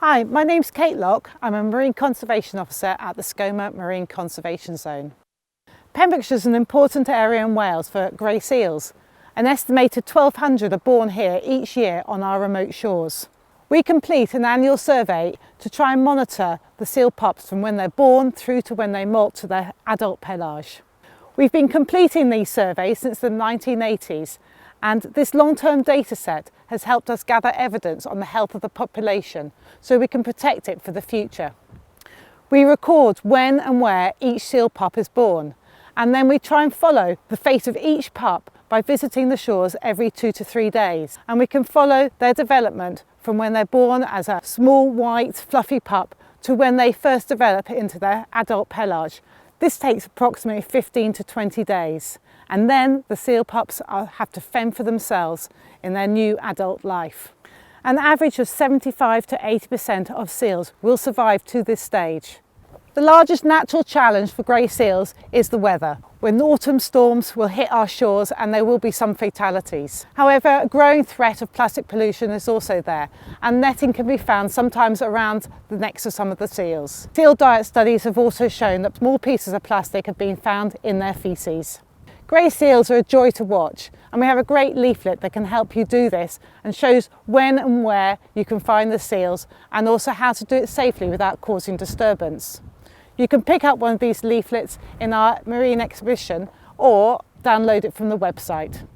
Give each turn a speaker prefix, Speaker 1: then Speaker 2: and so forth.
Speaker 1: Hi, my name's Kate Locke. I'm a Marine Conservation Officer at the Cymru Marine Conservation Zone. Pembrokeshire is an important area in Wales for grey seals. An estimated 1,200 are born here each year on our remote shores. We complete an annual survey to try and monitor the seal pups from when they're born through to when they molt to their adult pelage. We've been completing these surveys since the 1980s, and this long-term data set has helped us gather evidence on the health of the population so we can protect it for the future. We record when and where each seal pup is born, and then we try and follow the fate of each pup by visiting the shores every 2 to 3 days, and we can follow their development from when they're born as a small white fluffy pup to when they first develop into their adult pelage. This takes approximately 15 to 20 days, and then the seal pups have to fend for themselves in their new adult life. An average of 75 to 80% of seals will survive to this stage. The largest natural challenge for grey seals is the weather, when autumn storms will hit our shores and there will be some fatalities. However, a growing threat of plastic pollution is also there, and netting can be found sometimes around the necks of some of the seals. Seal diet studies have also shown that small pieces of plastic have been found in their faeces. Grey seals are a joy to watch, and we have a great leaflet that can help you do this and shows when and where you can find the seals, and also how to do it safely without causing disturbance. You can pick up one of these leaflets in our marine exhibition or download it from the website.